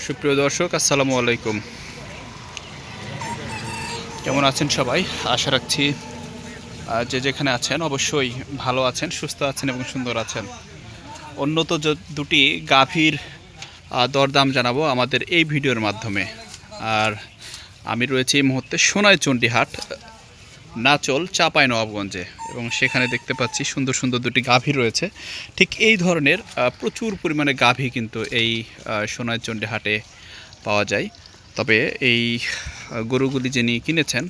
সুপ্রিয় দর্শক, আসসালামু আলাইকুম। কেমন আছেন সবাই? আশা রাখছি যে যেখানে আছেন অবশ্যই ভালো আছেন, সুস্থ আছেন এবং সুন্দর আছেন। উন্নত দুটি গাভীর দরদাম জানাবো আমাদের এই ভিডিওর মাধ্যমে। আর আমি রয়েছি এই মুহূর্তে সোনাইচন্ডী হাট, নাচল, চাঁপাইনবাবগঞ্জে, এবং সেখানে দেখতে পাচ্ছি সুন্দর সুন্দর দুটি গাভী রয়েছে। ঠিক এই ধরনের প্রচুর পরিমাণে গাভী কিন্তু এই সোনাইচন্ডী হাটে পাওয়া যায়। তবে এই গরুগুলি যিনি কিনেছেন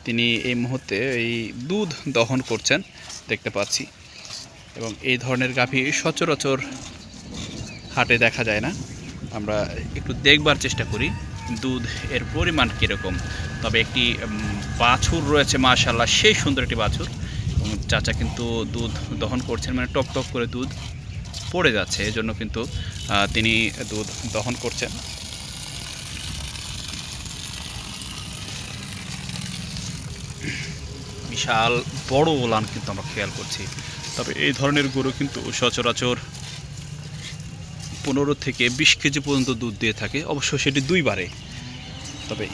তিনি এই মুহূর্তে এই দুধ দহন করছেন দেখতে পাচ্ছি, এবং এই ধরনের গাভী সচরাচর হাটে দেখা যায় না। আমরা একটু দেখবার চেষ্টা করি দুধ এর পরিমাণ কীরকম। তবে একটি বাছুর রয়েছে, মাশাআল্লাহ সেই সুন্দর একটি বাছুর, এবং চাচা কিন্তু দুধ দহন করছেন, মানে টক টক করে দুধ পড়ে যাচ্ছে, এজন্য কিন্তু তিনি দুধ দহন করছেন। বিশাল বড় ওলান কিন্তু আমরা খেয়াল করছি। তবে এই ধরনের গরু কিন্তু সচরাচর 15 থেকে 20 কেজি পর্যন্ত দুধ দিয়ে থাকে, অবশ্য সেটি দুইবারে। তবে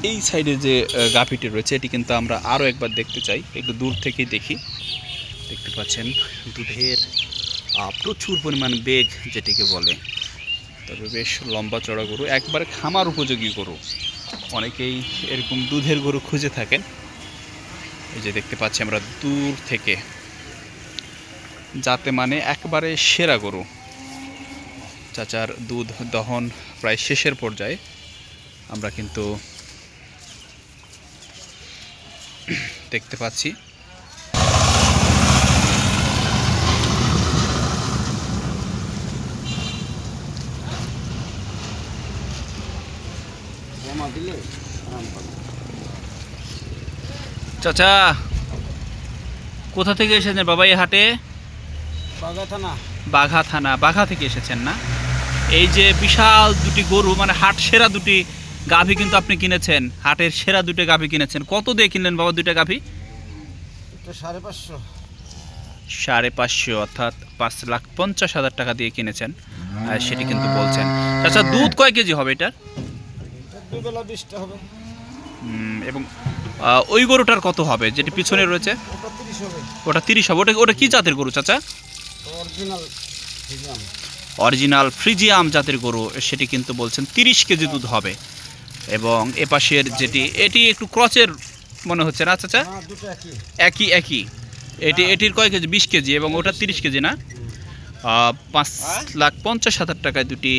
এই সাইডে যে গাভীটি রয়েছে এটি কিন্তু আমরা আরও একবার দেখতে চাই, একটু দূর থেকেই দেখি। দেখতে পাচ্ছেন দুধের প্রচুর পরিমাণ বেগ যেটিকে বলে। তবে বেশ লম্বা চড়া গরু, একবারে খামার উপযোগী গরু। অনেকেই এরকম দুধের গরু খুঁজে থাকেন। এই যে দেখতে পাচ্ছি আমরা দূর থেকে, যাতে মানে একবারে সেরা গরু। চাচার দুধ দহন প্রায় শেষের পর্যায়ে, আমরা কিন্তু দেখতে পাচ্ছি। চাচা কোথা থেকে এসেছেন বাবা এই হাটে? বাঘা থেকে এসেছেন না? এই যে বিশাল দুটি গরু, মানে হাট সেরা দুটি গাভী কিন্তু আপনি কিনেছেন, হাটের সেরা দুটো গাভী কিনেছেন। কত দিয়ে কিনলেন বাবা দুইটা গাভী? 550 অর্থাৎ 5,50,000 টাকা দিয়ে কিনেছেন, সেটি কিন্তু বলছেন। আচ্ছা, দুধ কয় কেজি হবে এটার? এবং ওই গরুটার কত হবে যেটি পিছনে রয়েছে? ওটা 30 হবে। ওটা কি জাতের গরু চাচা? অরিজিনাল ফ্রিজিয়াম জাতের গরু, সেটি কিন্তু বলছেন 30 কেজি দুধ হবে। এবং এপাশের যেটি, এটি একটু ক্রসের মনে হচ্ছে না চাচা? একই এটির কয় কেজি? 20 কেজি, এবং ওটা 30 কেজি না? 5,50,000 টাকায় দুটি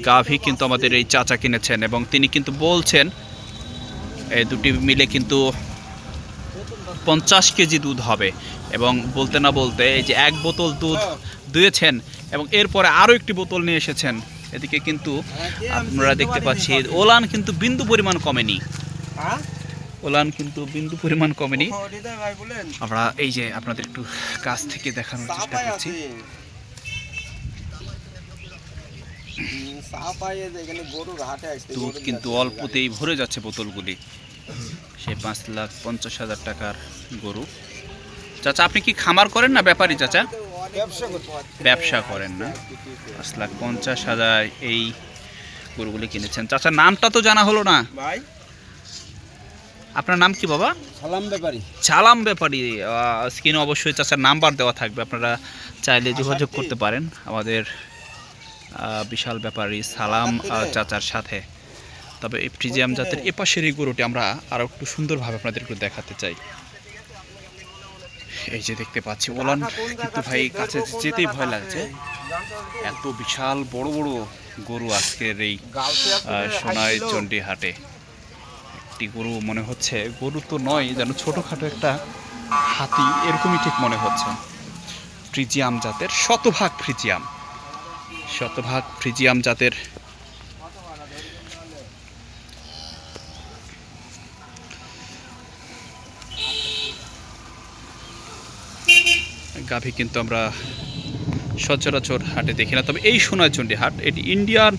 গাভী কিন্তু আমাদের এই চাচা কিনেছেন, এবং তিনি কিন্তু বলছেন এই দুটি মিলে কিন্তু 50 কেজি দুধ হবে। এবং বলতে না বলতে এই যে এক বোতল দুধ দুয়েছেন, এবং এরপরে আরও একটি বোতল নিয়ে এসেছেন। এদিকে কিন্তু আপনারা দেখতে পাচ্ছি ওলান কিন্তু বিন্দু পরিমাণ কমেনি। আমরা এই যে আপনাদের একটু কাছ থেকে দেখানোর চেষ্টা করছি। দুধ কিন্তু অল্পতেই ভরে যাচ্ছে বোতলগুলি। সেই 5,50,000 টাকার গরু। চাচা আপনি কি খামার করেন না ব্যাপারী চাচা? ব্যবসা করেন না? 5,50,000 এই গরুগুলি কিনেছেন। চাচা নামটা তো জানা হলো না ভাই। আপনার নাম কি বাবা? সালাম ব্যাপারী। স্ক্রিনে অবশ্যই চাচার নাম্বার দেওয়া থাকবে, আপনারা চাইলে যোগাযোগ করতে পারেন আমাদের বিশাল ব্যাপারী সালাম চাচার সাথে। তবে এই ফ্রিজিয়াম জাতের এপাশের এই গরুটি আমরা আরও একটু সুন্দরভাবে আপনাদের একটু দেখাতে চাই। এই যে দেখতে পাচ্ছি ওলান কিন্তু ভাই কাছে যেতেই ভয় লাগছে, এত বিশাল বড় বড় গরু আজকের এই সোনাইচন্ডী হাটে। একটি গরু মনে হচ্ছে, গরু তো নয়, যেন ছোটোখাটো একটা হাতি এরকমই ঠিক মনে হচ্ছে। ফ্রিজিয়াম জাতের, শতভাগ ফ্রিজিয়াম জাতের গাভী কিন্তু আমরা সচরাচর হাটে দেখি না। তবে এই সোনাইচন্ডী হাট এটি ইন্ডিয়ার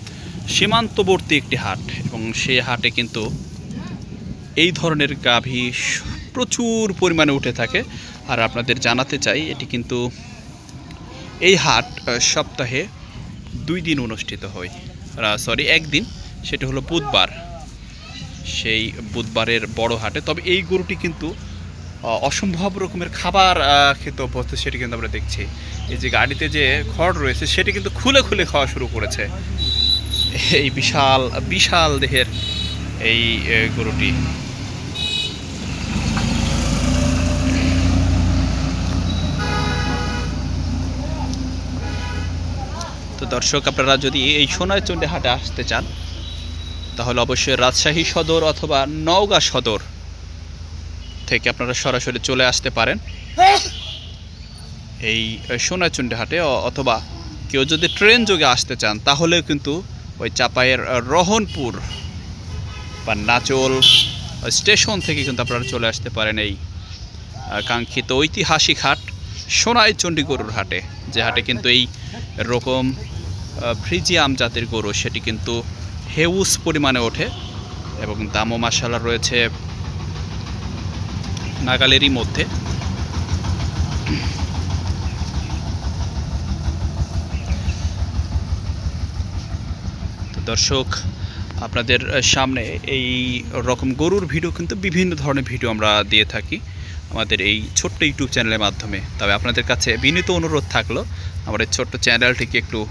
সীমান্তবর্তী একটি হাট, এবং সেই হাটে কিন্তু এই ধরনের গাভী প্রচুর পরিমাণে উঠে থাকে। আর আপনাদের জানাতে চাই এটি কিন্তু এই হাট সপ্তাহে 2 দিন অনুষ্ঠিত হয়। সরি একদিন, সেটা হলো বুধবার। সেই বুধবারের বড় হাটে। তবে এই গরুটি কিন্তু অসম্ভব রকমের খাবার খেতে অভ্যস্ত, সেটি কিন্তু আমরা দেখছি। এই যে গাড়িতে যে খড় রয়েছে সেটি কিন্তু খুলে খুলে খাওয়া শুরু করেছে এই বিশাল বিশাল দেহের এই গরুটি। তো দর্শক, আপনারা যদি এই সোনাইচন্ডী হাটে আসতে চান তাহলে অবশ্যই রাজশাহী সদর অথবা নওগাঁ সদর থেকে আপনারা সরাসরি চলে আসতে পারেন এই সোনাইচন্ডী হাটে, অথবা কেউ যদি ট্রেন যোগে আসতে চান তাহলেও কিন্তু ওই চাপাইয়ের রহনপুর বা নাচল স্টেশন থেকে কিন্তু আপনারা চলে আসতে পারেন এই কাঙ্ক্ষিত ঐতিহাসিক হাট সোনাইচন্ডী গরুর হাটে, যে হাটে কিন্তু এই রকম ফ্রিজিয়াম জাতের গরু সেটি কিন্তু হেউজ পরিমাণে ওঠে এবং দামও মাশাআল্লাহ রয়েছে নাগালেরই মধ্যে। তো দর্শক, আপনাদের সামনে এই রকম গরুর ভিডিও কিন্তু বিভিন্ন ধরনের ভিডিও আমরা দিয়ে থাকি আমাদের এই ছোট্ট ইউটিউব চ্যানেলের মাধ্যমে। তবে আপনাদের কাছে বিনীত অনুরোধ থাকলো আমার এই ছোট্ট চ্যানেলটিকে একটু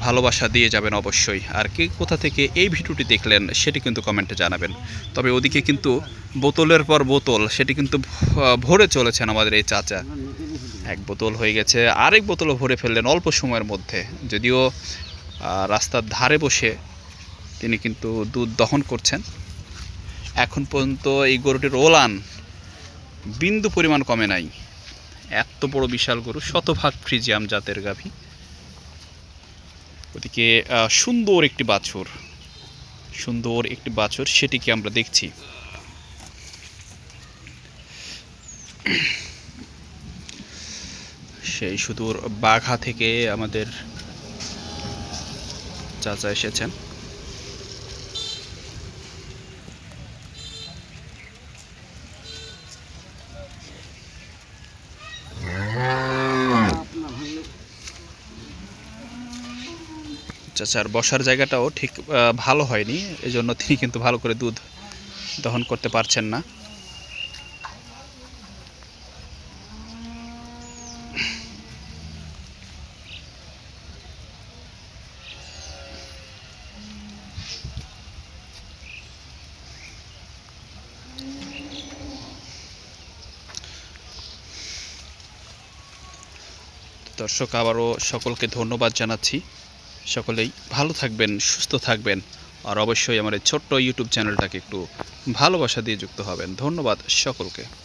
ভালোবাসা দিয়ে যাবেন অবশ্যই। আর কে কোথা থেকে এই ভিডিওটি দেখলেন সেটি কিন্তু কমেন্টে জানাবেন। তবে ওদিকে কিন্তু বোতলের পর বোতল সেটি কিন্তু ভরে চলেছেন আমাদের এই চাচা। এক বোতল হয়ে গেছে, আরেক বোতলও ভরে ফেললেন অল্প সময়ের মধ্যে। যদিও রাস্তার ধারে বসে তিনি কিন্তু দুধ দহন করছেন। এখন পর্যন্ত এই গরুটির ওলান বিন্দু পরিমাণ কমে নাই। এত বড় বিশাল গরু, শতভাগ ফ্রিজিয়াম জাতের গাভী। ওদিকে সুন্দর একটি বাছুর সেটিকে আমরা দেখছি। সেই সুদূর বাঘা থেকে আমাদের চাচা এসেছেন। চাচার বসার জায়গাটাও ঠিক ভালো হয়নি, এজন্য তিনি কিন্তু ভালো করে দুধ দহন করতে পারছেন না। দর্শক, আবারও সকলকে ধন্যবাদ জানাচ্ছি। সকলেই ভালো থাকবেন, সুস্থ থাকবেন, আর অবশ্যই আমার এই ছোট্ট ইউটিউব চ্যানেলটাকে একটু ভালোবাসা দিয়ে যুক্ত হবেন। ধন্যবাদ সকলকে।